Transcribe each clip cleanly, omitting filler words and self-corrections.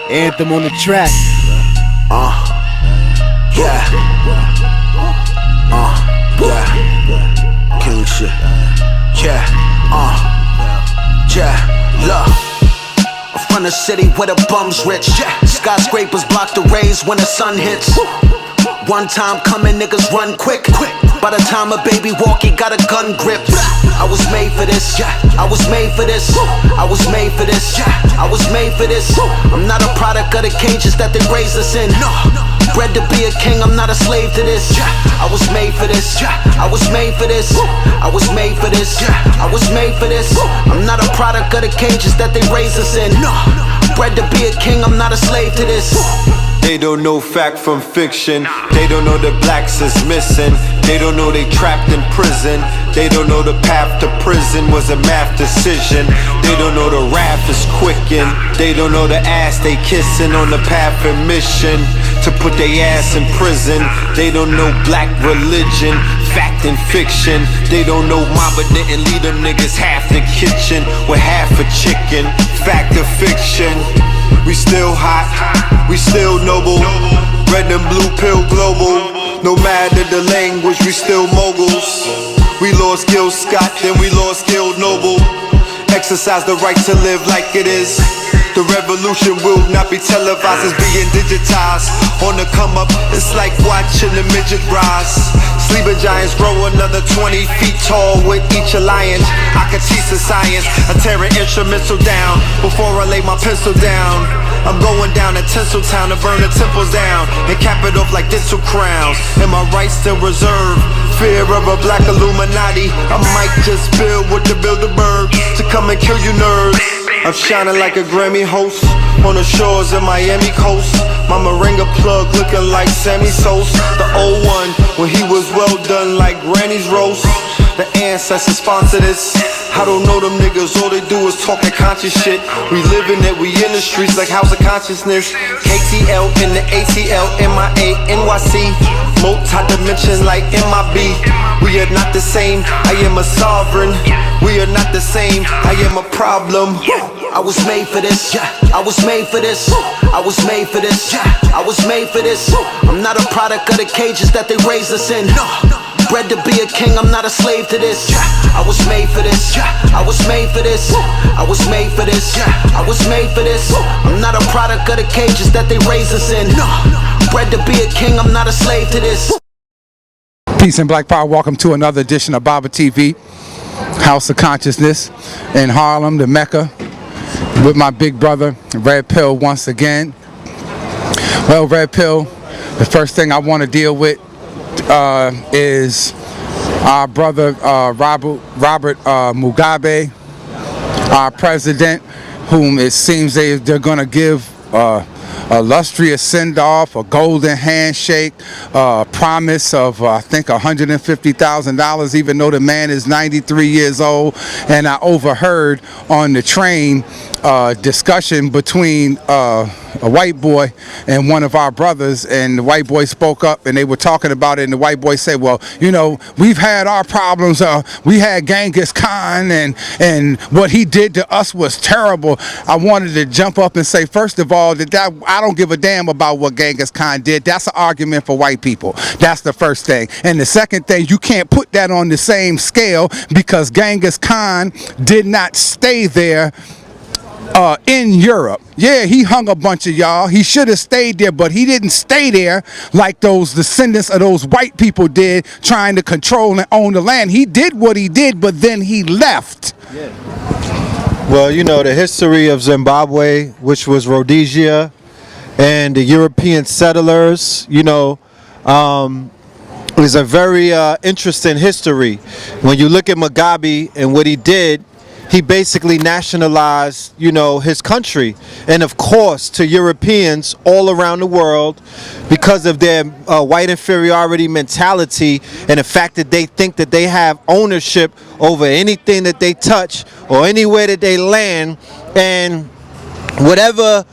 Anthem on the track. Yeah. Yeah. King shit. Yeah. Yeah. Look. I'm from the city where the bums rich. Skyscrapers block the rays when the sun hits. One time coming, niggas run quick. By the time a baby walk, he got a gun grip. I was made for this. I was made for this. I was made for this. I was made for this. I'm not a product of the cages that they raised us in. Bred to be a king, I'm not a slave to this. I was made for this. I was made for this. I was made for this. I was made for this. I'm not a product of the cages that they raised us in. Bred to be a king, I'm not a slave to this. They don't know fact from fiction. They don't know that blacks is missing. They don't know they trapped in prison. They don't know the path to prison was a math decision. They don't know the wrath is quickened. They don't know the ass they kissing on the path of mission to put their ass in prison. They don't know black religion, fact and fiction. They don't know mama didn't leave them niggas half the kitchen with half a chicken. Fact or fiction. We still hot, we still noble. Red and blue pill global. No matter the language, we still moguls. We lost Gil Scott, then we lost Gil Noble. Exercise the right to live like it is. The revolution will not be televised, it's being digitized. On the come up, it's like watching the midget rise. Sleeping giants grow another 20 feet tall with each alliance. I can teach the science, I'm tearing instrumental down before I lay my pencil down. I'm going down to Tinseltown to burn the temples down and cap it off like dental crowns. And my rights still reserved. Fear of a black Illuminati. I might just build with the Bilderberg to come and kill you nerds. I'm shining like a Grammy host on the shores of Miami coast. My Moringa plug looking like Sammy Sosa. The old one when he was well done like Granny's roast. The ancestors sponsor this. I don't know them niggas, all they do is talk that conscious shit. We living it, we in the streets like House of Consciousness. KTL in the ATL, MIA, NYC. Multi-dimension like MIB. We are not the same, I am a sovereign. We are not the same, I am a problem. I was made for this. I was made for this. I was made for this. I was made for this. I'm not a product of the cages that they raised us in. Bred to be a king, I'm not a slave to this. I was made for this. I was made for this. I was made for this. I was made for this. I'm not a product of the cages that they raised us in. Bred to be a king, I'm not a slave to this. Peace and Black Power. Welcome to another edition of BABATV, House of Consciousness in Harlem, the Mecca, with my big brother Red Pill once again. Well, Red Pill, the first thing I want to deal with is our brother Robert Mugabe, our president, whom it seems they're going to give illustrious send-off, a golden handshake, promise of I think $150,000, even though the man is 93 years old. And I overheard on the train discussion between a white boy and one of our brothers, and the white boy spoke up and they were talking about it, and the white boy said, well, you know, we've had our problems, we had Genghis Khan, and what he did to us was terrible. I wanted to jump up and say, first of all, that I don't give a damn about what Genghis Khan did. That's an argument for white people. That's the first thing. And the second thing, you can't put that on the same scale, because Genghis Khan did not stay there in Europe. Yeah, he hung a bunch of y'all. He should have stayed there, but he didn't stay there like those descendants of those white people did, trying to control and own the land. He did what he did, but then he left. Yeah. Well, you know, the history of Zimbabwe, which was Rhodesia, and the European settlers, you know, is a very interesting history. When you look at Mugabe and what he did, he basically nationalized, you know, his country. And of course, to Europeans all around the world, because of their white inferiority mentality and the fact that they think that they have ownership over anything that they touch or anywhere that they land, and whatever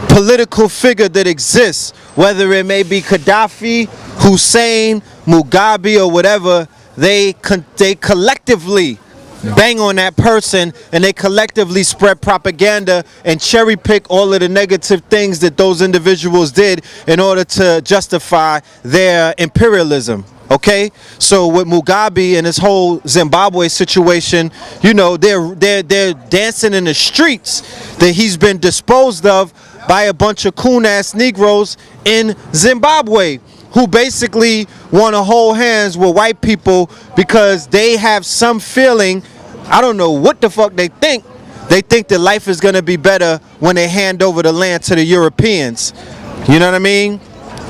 political figure that exists, whether it may be Gaddafi, Hussein, Mugabe, or whatever, they collectively bang on that person, and they collectively spread propaganda and cherry pick all of the negative things that those individuals did in order to justify their imperialism. Okay, so with Mugabe and his whole Zimbabwe situation, you know, they're dancing in the streets that he's been disposed of by a bunch of coon-ass Negroes in Zimbabwe, who basically want to hold hands with white people because they have some feeling, I don't know what the fuck they think that life is going to be better when they hand over the land to the Europeans. You know what I mean?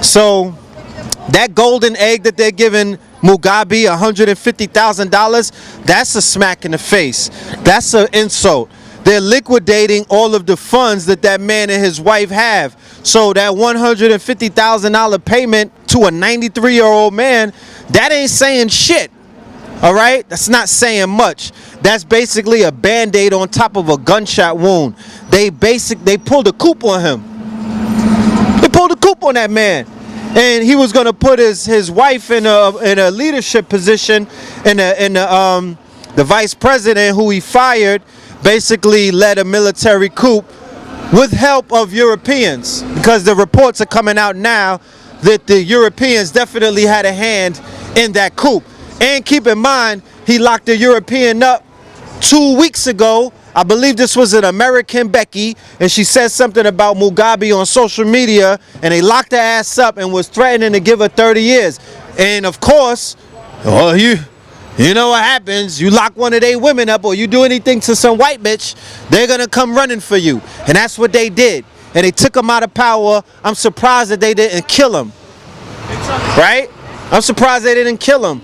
So that golden egg that they're giving Mugabe, $150,000, that's a smack in the face. That's an insult. They're liquidating all of the funds that man and his wife have. So that $150,000 payment to a 93-year-old man, that ain't saying shit. All right? That's not saying much. That's basically a Band-Aid on top of a gunshot wound. They pulled a COUP on him. They pulled a COUP on that man. And he was going to put his wife in a leadership position, and the vice president, who he fired, basically led a military coup with help of Europeans, because the reports are coming out now that the Europeans definitely had a hand in that coup. And keep in mind, he locked a European up 2 weeks ago. I believe this was an American Becky, and she said something about Mugabe on social media, and they locked her ass up and was threatening to give her 30 years. And of course, well, you know what happens. You lock one of their women up, or you do anything to some white bitch, they're going to come running for you. And that's what they did. And they took him out of power. I'm surprised that they didn't kill him. Right? I'm surprised they didn't kill him.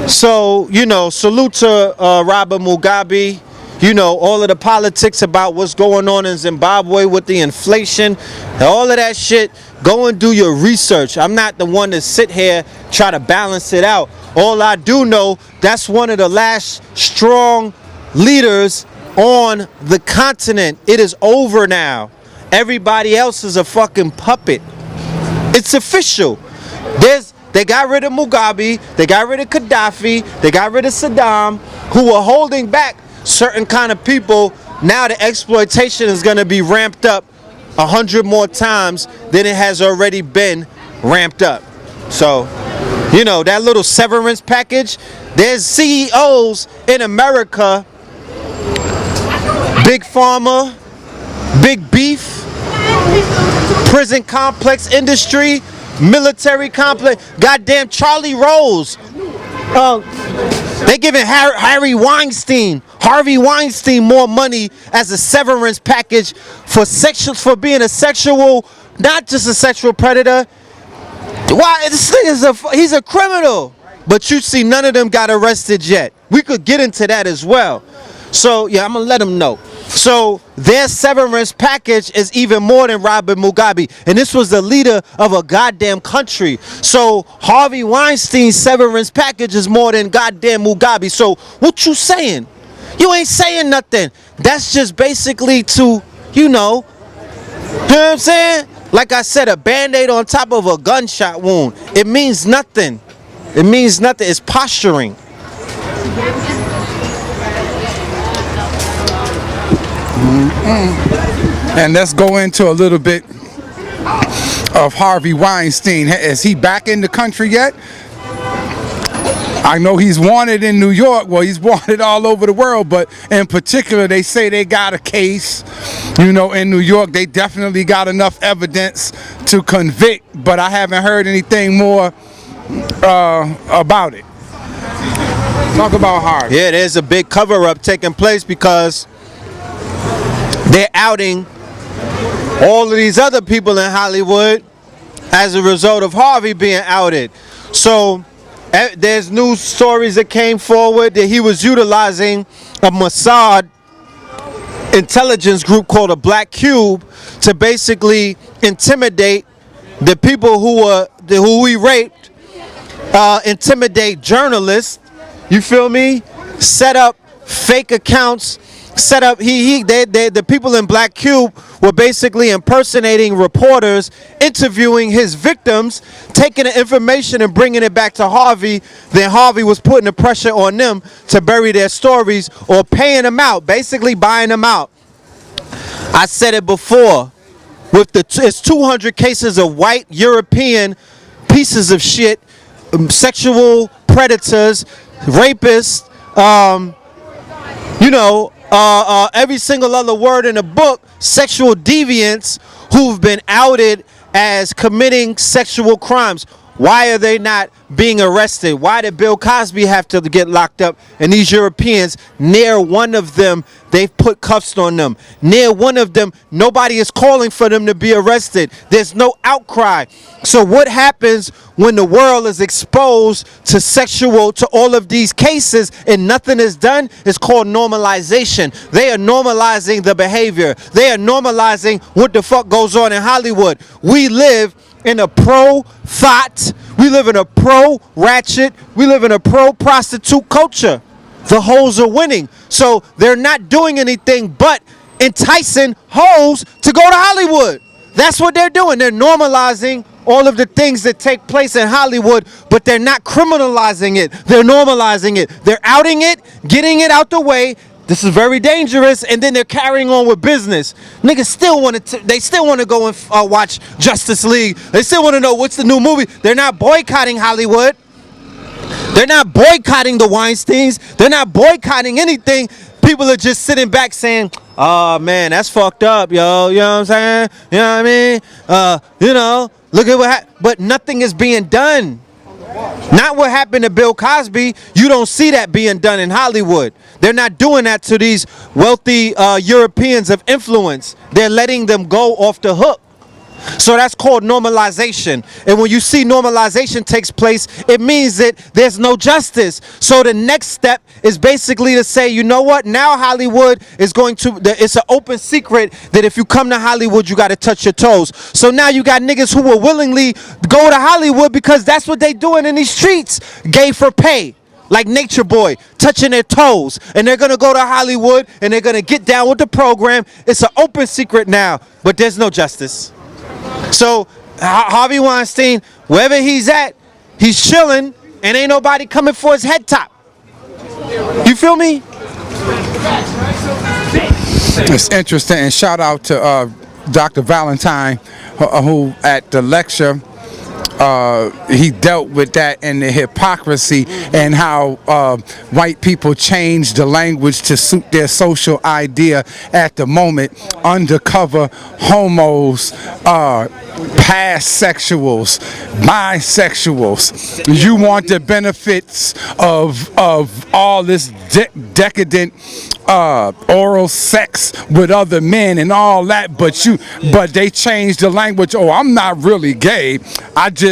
So, you know, salute to Robert Mugabe. You know, all of the politics about what's going on in Zimbabwe with the inflation, all of that shit, go and do your research. I'm not the one to sit here try to balance it out. All I do know, that's one of the last strong leaders on the continent. It is over now. Everybody else is a fucking puppet. It's official. They got rid of Mugabe, they got rid of Gaddafi, they got rid of Saddam, who were holding back certain kind of people. Now the exploitation is going to be ramped up 100 more times than it has already been ramped up. So, you know, that little severance package, there's CEOs in America, Big Pharma, Big Beef, prison complex industry, military complex, goddamn Charlie Rose. They giving Harvey Weinstein more money as a severance package for being a sexual, not just a sexual predator. Why, this thing he's a criminal. But you see, none of them got arrested yet. We could get into that as well. So yeah, I'm gonna let them know. So their severance package is even more than Robert Mugabe, and this was the leader of a goddamn country. So Harvey Weinstein's severance package is more than goddamn Mugabe. So what you saying? You ain't saying nothing. That's just basically to, you know what I'm saying? Like I said, a Band-Aid on top of a gunshot wound. It means nothing. It means nothing. It's posturing. And let's go into a little bit of Harvey Weinstein. Is he back in the country yet? I know he's wanted in New York. Well, he's wanted all over the world, but in particular, they say they got a case, you know, in New York. They definitely got enough evidence to convict, but I haven't heard anything more about it. Talk about Harvey. Yeah, there's a big cover-up taking place because they're outing all of these other people in Hollywood as a result of Harvey being outed. So there's news stories that came forward that he was utilizing a Mossad intelligence group called a Black Cube to basically intimidate the people who he raped, intimidate journalists, you feel me? Set up fake accounts, set up. The people in Black Cube were basically impersonating reporters, interviewing his victims, taking the information and bringing it back to Harvey. Then Harvey was putting the pressure on them to bury their stories or paying them out, basically buying them out. I said it before. With it's 200 cases of white European pieces of shit, sexual predators, rapists, every single other word in the book, sexual deviants who've been outed as committing sexual crimes. Why are they not being arrested? Why did Bill Cosby have to get locked up? And these Europeans, near one of them, they've put cuffs on them. Near one of them, nobody is calling for them to be arrested. There's no outcry. So what happens when the world is exposed to all of these cases and nothing is done? It's called normalization. They are normalizing the behavior. They are normalizing what the fuck goes on in Hollywood. We live in a pro-thought, we live in a pro-ratchet, we live in a pro-prostitute culture. The hoes are winning. So they're not doing anything but enticing hoes to go to Hollywood. That's what they're doing. They're normalizing all of the things that take place in Hollywood, but they're not criminalizing it. They're normalizing it. They're outing it, getting it out the way. This is very dangerous, and then they're carrying on with business. Niggas still want to. They still want to go and watch Justice League. They still want to know what's the new movie. They're not boycotting Hollywood. They're not boycotting the Weinsteins. They're not boycotting anything. People are just sitting back saying, "Oh man, that's fucked up, yo." You know what I'm saying? You know what I mean? Look at what happened. But nothing is being done. Not what happened to Bill Cosby. You don't see that being done in Hollywood. They're not doing that to these wealthy Europeans of influence. They're letting them go off the hook. So that's called normalization. And when you see normalization takes place, it means that there's no justice. So the next step is basically to say, you know what? Now Hollywood is it's an open secret that if you come to Hollywood, you got to touch your toes. So now you got niggas who will willingly go to Hollywood because that's what they doing in these streets. Gay for pay. Like Nature Boy, touching their toes. And they're going to go to Hollywood and they're going to get down with the program. It's an open secret now, but there's no justice. So Harvey Weinstein, wherever he's at, he's chilling and ain't nobody coming for his head top. You feel me? It's interesting, and shout out to Dr. Valentine, who at the lecture, he dealt with that and the hypocrisy and how white people change the language to suit their social idea at the moment. Undercover homos, pansexuals, bisexuals. You want the benefits of all this decadent oral sex with other men and all that, but they changed the language. Oh, I'm not really gay. I just,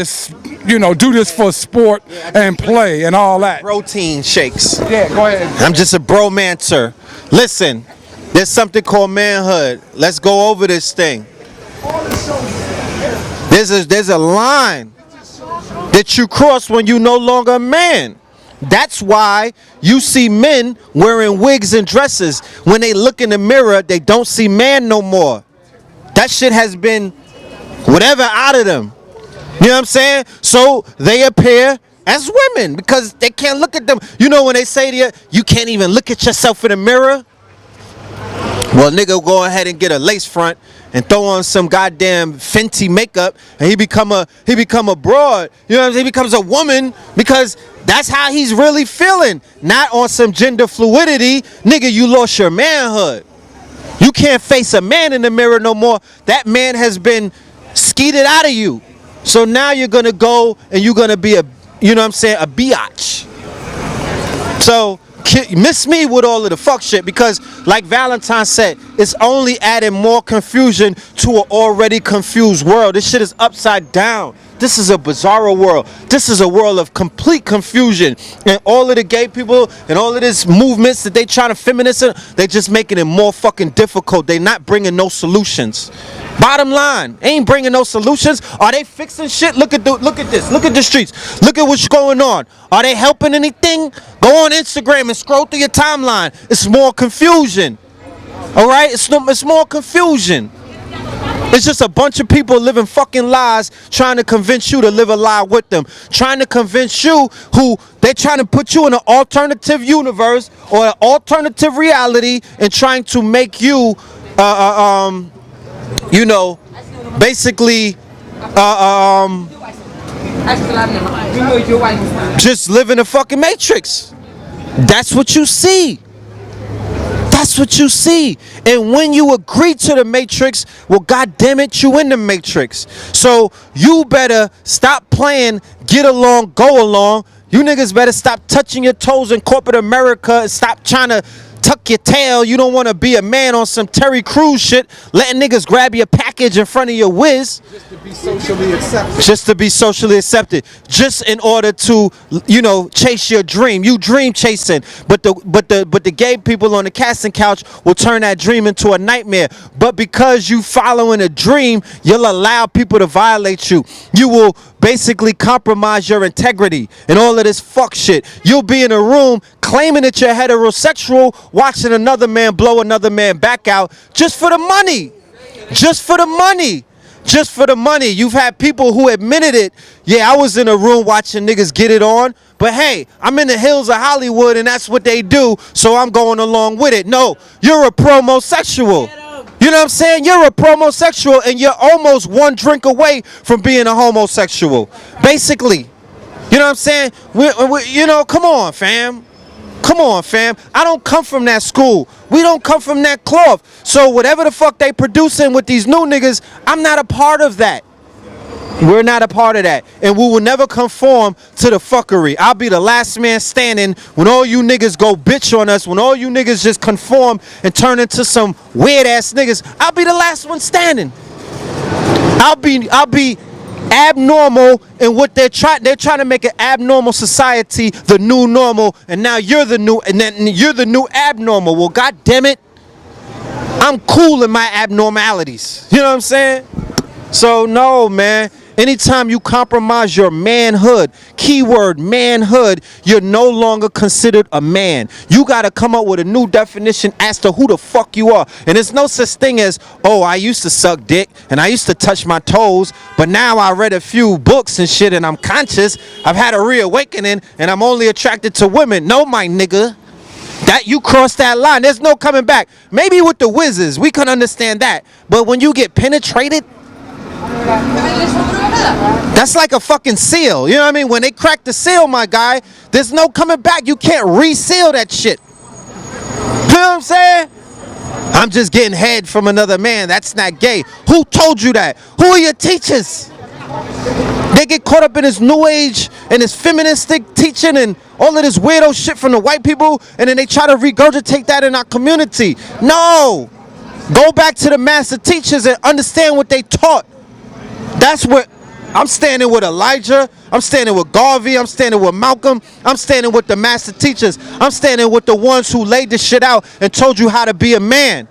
do this for sport and play and all that. Protein shakes. Yeah, go ahead. I'm just a bromancer. Listen, there's something called manhood. Let's go over this thing. There's a line that you cross when you no longer a man. That's why you see men wearing wigs and dresses. When they look in the mirror, they don't see man no more. That shit has been whatever out of them. You know what I'm saying? So they appear as women because they can't look at them. You know when they say to you, you can't even look at yourself in the mirror? Well, nigga, go ahead and get a lace front and throw on some goddamn Fenty makeup, and he become a broad. You know what I'm saying? He becomes a woman because that's how he's really feeling. Not on some gender fluidity. Nigga, you lost your manhood. You can't face a man in the mirror no more. That man has been skeeted out of you. So now you're gonna go and you're gonna be a biatch. So miss me with all of the fuck shit because, like Valentine said, it's only adding more confusion to an already confused world. This shit is upside down. This is a bizarre world. This is a world of complete confusion. And all of the gay people and all of these movements that they try to feminism, they just making it more fucking difficult. They not bringing no solutions. Bottom line, ain't bringing no solutions. Are they fixing shit? Look at this. Look at the streets. Look at what's going on. Are they helping anything? Go on Instagram and scroll through your timeline. It's more confusion. All right, it's more confusion. It's just a bunch of people living fucking lies, trying to convince you to live a lie with them, trying to convince you who they're trying to put you in an alternative universe or an alternative reality, and trying to make you, you know, basically, just live in a fucking matrix. That's what you see. That's what you see. And when you agree to the matrix, well, God damn it, you in the matrix. So you better stop playing get along, go along. You niggas better stop touching your toes in corporate America and stop trying to tuck your tail. You don't want to be a man on some Terry Crews shit, letting niggas grab your package in front of your whiz. Just to be socially accepted. Just to be socially accepted. Just in order to, you know, chase your dream. You dream chasing, but the gay people on the casting couch will turn that dream into a nightmare. But because you following a dream, you'll allow people to violate you. You will basically compromise your integrity and all of this fuck shit. You'll be in a room claiming that you're heterosexual, watching another man blow another man back out just for the money. Just for the money. Just for the money. You've had people who admitted it. Yeah, I was in a room watching niggas get it on, but hey, I'm in the hills of Hollywood and that's what they do, so I'm going along with it. No, you're a promosexual. You know what I'm saying? You're a promosexual and you're almost one drink away from being a homosexual. Basically. You know what I'm saying? You know, come on, fam. Come on, fam. I don't come from that school. We don't come from that cloth. So whatever the fuck they producing with these new niggas, I'm not a part of that. We're not a part of that. And we will never conform to the fuckery. I'll be the last man standing when all you niggas go bitch on us, when all you niggas just conform and turn into some weird ass niggas. I'll be the last one standing. I'll be abnormal in what they're trying to make an abnormal society the new normal, and now you're the new abnormal. Well, god damn it, I'm cool in my abnormalities. You know what I'm saying? So no, man, anytime you compromise your manhood, keyword manhood, you're no longer considered a man. You gotta come up with a new definition as to who the fuck you are. And there's no such thing as, oh, I used to suck dick and I used to touch my toes, but now I read a few books and shit and I'm conscious. I've had a reawakening and I'm only attracted to women. No, my nigga. That you crossed that line. There's no coming back. Maybe with the whizzes, we can understand that. But when you get penetrated, that's like a fucking seal. You know what I mean? When they crack the seal, my guy, there's no coming back. You can't reseal that shit. You know what I'm saying? I'm just getting head from another man. That's not gay. Who told you that? Who are your teachers? They get caught up in this new age and this feministic teaching and all of this weirdo shit from the white people, and then they try to regurgitate that in our community. No. Go back to the master teachers and understand what they taught. That's what I'm standing with. Elijah, I'm standing with Garvey, I'm standing with Malcolm, I'm standing with the master teachers, I'm standing with the ones who laid this shit out and told you how to be a man.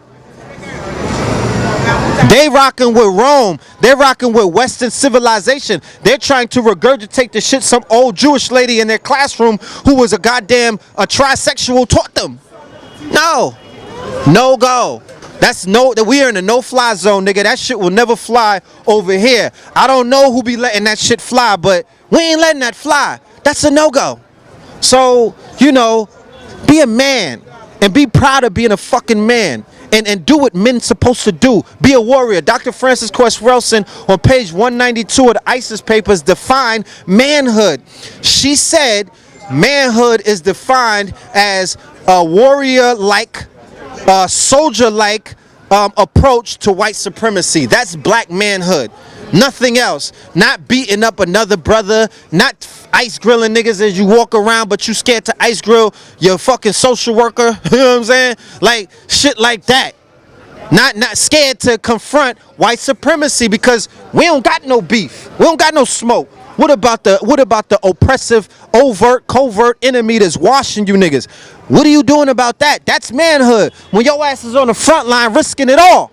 They rocking with Rome, they're rocking with Western civilization. They're trying to regurgitate the shit some old Jewish lady in their classroom who was a trisexual taught them. No go. That we are in a no-fly zone, nigga. That shit will never fly over here. I don't know who be letting that shit fly, but we ain't letting that fly. That's a no-go. So, you know, be a man and be proud of being a fucking man and do what men's supposed to do. Be a warrior. Dr. Frances Wilson on page 192 of the ISIS papers defined manhood. She said manhood is defined as a warrior-like, soldier-like approach to white supremacy. That's black manhood. Nothing else. Not beating up another brother, not ice grilling niggas as you walk around, but you scared to ice grill your fucking social worker. You know what I'm saying? Like shit like that. Not scared to confront white supremacy because we don't got no beef. We don't got no smoke. What about the oppressive, overt, covert enemy that's washing you niggas? What are you doing about that? That's manhood. When your ass is on the front line risking it all.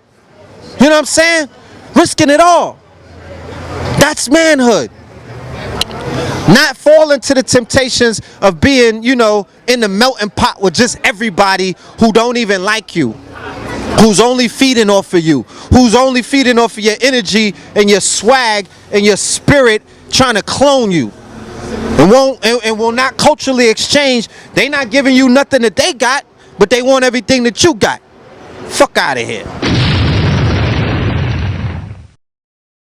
You know what I'm saying? Risking it all. That's manhood. Not falling to the temptations of being, you know, in the melting pot with just everybody who don't even like you. who's only feeding off of you, who's only feeding off of your energy and your swag and your spirit, trying to clone you, and will not culturally exchange. They not giving you nothing that they got, but they want everything that you got. Fuck out of here.